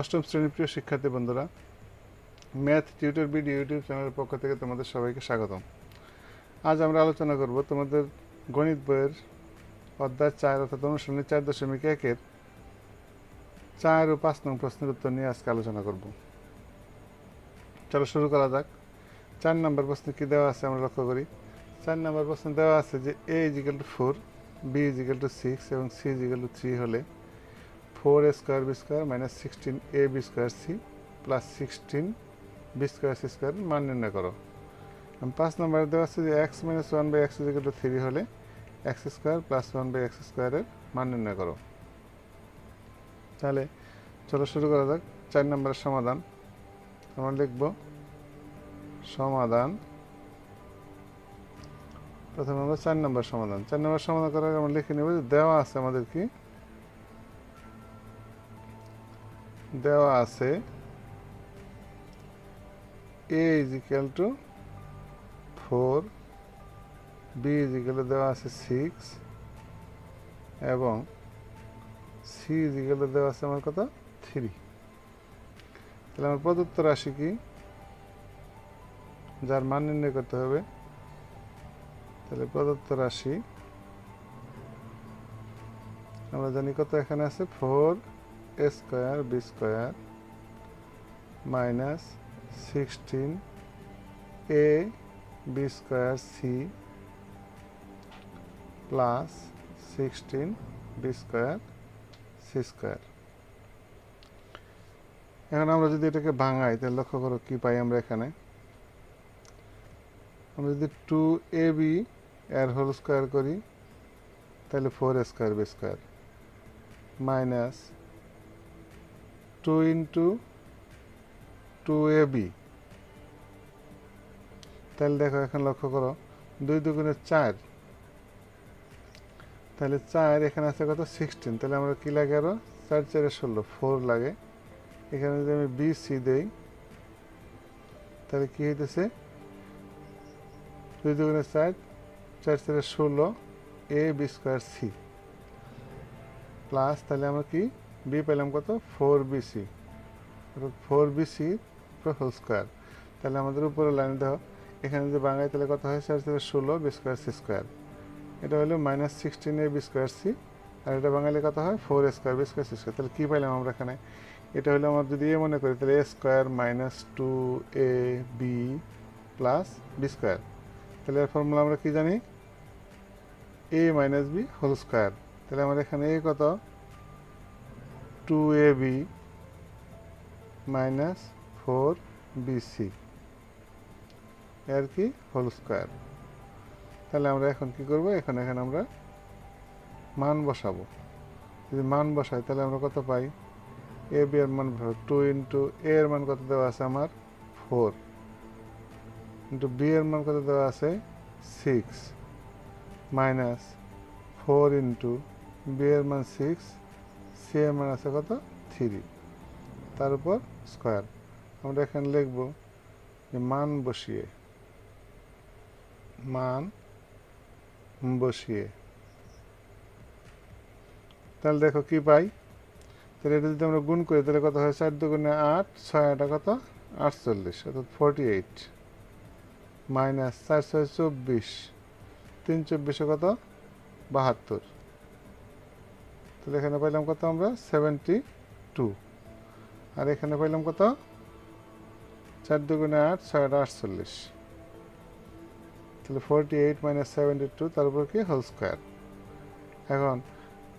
অষ্টম শ্রেণীর প্রিয় শিক্ষার্থী বন্ধুরা, ম্যাথ টিউটর ভিডিও ইউটিউব চ্যানেলের পক্ষ থেকে তোমাদের সবাইকে স্বাগতম। আজ আমরা আলোচনা করব তোমাদের গণিত বইয়ের অধ্যায় 4 অর্থাৎ অনুশীলনী 4.1-এর 4 ও 5 নং প্রশ্নের উত্তর নিয়ে আজকে আলোচনা করব। চলো শুরু করা যাক। 4 নম্বর প্রশ্নে কি দেওয়া আছে আমরা লক্ষ্য করি। 4 নম্বর প্রশ্নে দেওয়া আছে যে a = 4, b = 6 এবং c = 3 হলে 4a² b² - 16ab² c plus 16b² c² মান নির্ণয় করো। 5 নম্বরে দেওয়া আছে যে x - 1/x = 3 হলে x² + 1/x² এর মান নির্ণয় করো। তাহলে চলো শুরু করা যাক। 4 নম্বরের সমাধান আমরা লিখব। সমাধান প্রথমে আমরা 4 নম্বর সমাধান করার আগে আমরা লিখে নেব যে দেওয়া আছে আমাদের কি দেওয়া আছে a = 4, b দেওয়া আছে 6 এবং c দেওয়া আছে আমার কত 3। তাহলে আমার প্রদত্ত রাশি কি যার মান নির্ণয় করতে হবে। তাহলে প্রদত্ত রাশি আমরা জানি কত এখানে আছে 4a² b² - 16ab² c plus 16b² c²। এখন আমরা যদি এটাকে ভাঙাই তাহলে লক্ষ্য করো কি পাই আমরা এখানে। আমরা যদি 2ab এর হোল স্কয়ার করি তাহলে 4a² b² মাইনাস 2 × 2ab। তাহলে দেখো এখন লক্ষ্য করো 2 × 2 = 4, তাহলে 4 এখানে আছে কত 16। তাহলে আমরা কি লাগে আরো 4 × 4 = 16 4 লাগে। এখানে যদি আমি bc দেই তাহলে কি হইতেছে 2 × 2 = 4, 4 × 4 = 16 ab² c প্লাস তাহলে আমরা কি b পেলাম কত 4bc অর্থাৎ 4bc হোল স্কয়ার। তাহলে আমাদের উপরে লাইন দেখো এখানে যদি বাঙাই তাহলে কত হয় 4 × 4 = 16 b² c²। এটা হলো -16ab² c আর এটা বাঙালি কত হয় 4a² b² c²। তাহলে কি পাইলাম আমরা এখানে, এটা হলো আমার যদি এ মনে করি তাহলে a² - 2ab প্লাস b²। তাহলে এর ফর্মুলা আমরা কি জানি a - b হোল স্কয়ার। তাহলে আমাদের এখানে a কত 2ab - 4bc এর কি হোল স্কয়ার। তাহলে আমরা এখন কি করব, এখানে আমরা মান বসাবো। যদি মান বসাই তাহলে আমরা কত পাই ab এর মান 2 × a এর মান কত দেওয়া আছে আমার 4 × b এর মান কত দেওয়া আছে 6 মাইনাস 4 × b এর মান 6, c এর মান আছে কত 3, তার উপর স্কয়ার। আমরা এখানে লিখব যে মান বসিয়ে তাহলে দেখো কি পাই। তাহলে এটা যদি আমরা গুণ করি তাহলে কত হয় 4 × 2 = 8, 6 × 8 কত 48 অর্থাৎ 48 মাইনাস 4 × 6 = 24, 3 × 24 কত 72। তাহলে এখানে পাইলাম কত আমরা 72 আর এখানে পাইলাম কত 4 × 2 = 8, 6 × 8 48। তাহলে 48 - 72 তার উপর কি হোল স্কয়ার। এখন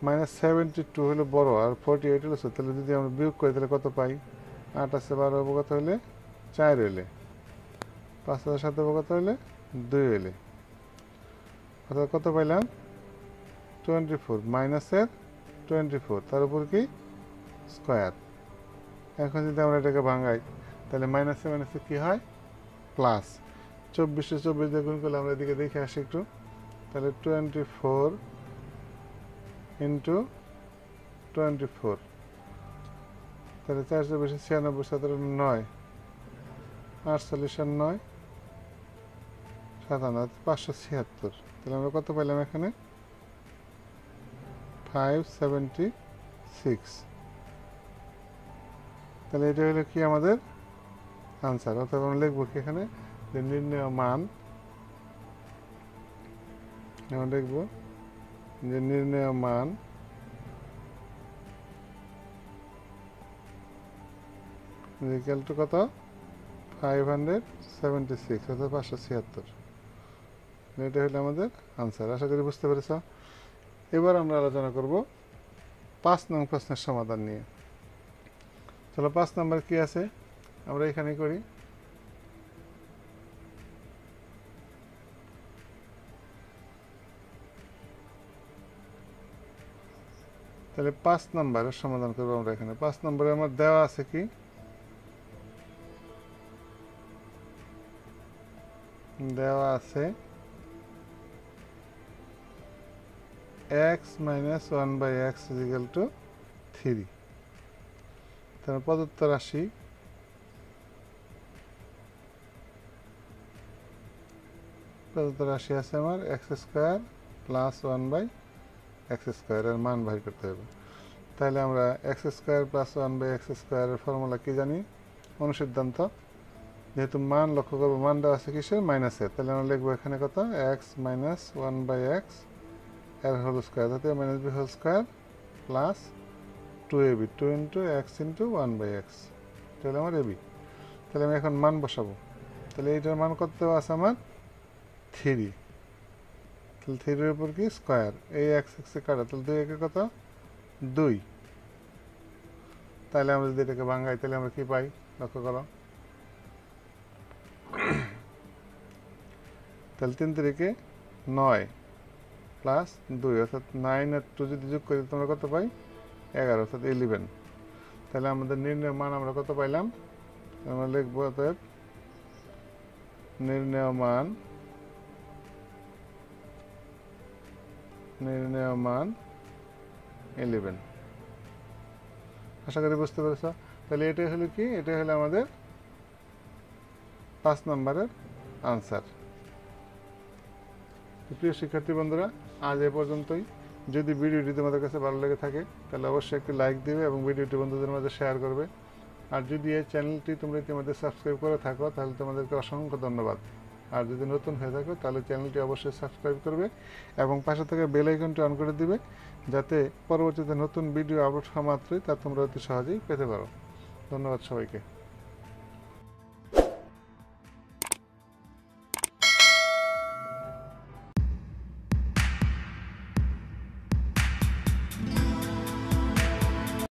-72 হলো বড় আর 48 হলো ছোট। তাহলে যদি আমরা বিয়োগ করি তাহলে কত পাই 8 আছে 12 হবে কত হলে 4 হইলে 5 আছে 7 হবে কত হলে 2 হইলে অর্থাৎ কত পাইলাম 24 মাইনাসের 24 তার উপর কি স্কয়ার। এখন যদি আমরা এটাকে ভাঙাই তাহলে মাইনাসে মাইনাসে কি হয় প্লাস। 24 দিয়ে গুণ করলে আমরা এদিকে দেখে আসি একটু। তাহলে 24 × 24 তাহলে 4 × 24 = 96, 17 × 9 48 আর 9 57 576। তাহলে আমরা কত পাইলাম এখানে 576। তাহলে এটা হলো কি আমাদের আনসার। অর্থাৎ আমরা লিখবো কি এখানে যে নির্ণেয় মান, আমরা লিখবো যে নির্ণেয় মান ইকুয়াল টু কত 576 অর্থাৎ 576। এটা হলো আমাদের আনসার। আশা করি বুঝতে পেরেছ। এবার আমরা আলোচনা করব 5 নং প্রশ্নের সমাধান নিয়ে। চলো 5 নাম্বার কি আছে আমরা এখানে করি। তাহলে 5 নাম্বারের সমাধান করবো আমরা এখানে। 5 নম্বরে আমার দেওয়া আছে কি, দেওয়া আছে x minus 1 by x is equal to 3। তাহলে প্রদত্ত রাশি আছে আমার x square plus 1 by x square এর মান বাহির করতে হবে। তাহলে আমরা x square plus 1 by x স্কোয়ারের ফর্মুলা কি জানি, অনুসিদ্ধান্ত। যেহেতু মান লক্ষ্য করবো, মান দেওয়া আছে কিসের, মাইনাসের। তাহলে আমরা লিখবো এখানে কত x মাইনাস 1 বাই x এর হোল স্কোয়ার, তাতে minus B whole square plus 2ab 2 into x into 1 by x। তাহলে আমার ab। তাহলে আমি এখন মান বসাবো। তাহলে এইটার মান কত দেওয়া আছে আমার 3। তাহলে 3 এর উপর কি স্কোয়ার, এই x এ কাটা, তাহলে 2 একে কত 2। তাহলে আমরা যদি এটাকে ভাঙাই তাহলে আমরা কি পাই লক্ষ্য করো। তাহলে 3 3 9 প্লাস 2 অর্থাৎ 9 আর 2 যদি যোগ করি তোমরা কত পাই 11 অর্থাৎ 11। তাহলে আমাদের নির্ণয় মান আমরা কত পাইলাম, আমরা লিখবো অতএব নির্ণয় মান 11। আশা করি বুঝতে পেরেছ। তাহলে এটাই হলো কি, এটাই হলো আমাদের 5 নম্বরের আনসার। প্রিয় শিক্ষার্থী বন্ধুরা, আজ এ পর্যন্তই। যদি ভিডিওটি তোমাদের কাছে ভালো লেগে থাকে তাহলে অবশ্যই একটি লাইক দিবে এবং ভিডিওটি বন্ধুদের মাঝে শেয়ার করবে। আর যদি এই চ্যানেলটি তোমরা ইতিমধ্যে সাবস্ক্রাইব করে থাকো তাহলে তোমাদেরকে অসংখ্য ধন্যবাদ। আর যদি নতুন হয়ে থাকো তাহলে চ্যানেলটি অবশ্যই সাবস্ক্রাইব করবে এবং পাশে থেকে বেল আইকনটি অন করে দিবে, যাতে পরবর্তীতে নতুন ভিডিও আপলোড হওয়া মাত্রই তা তোমরা অতি সহজেই পেতে পারো। ধন্যবাদ সবাইকে।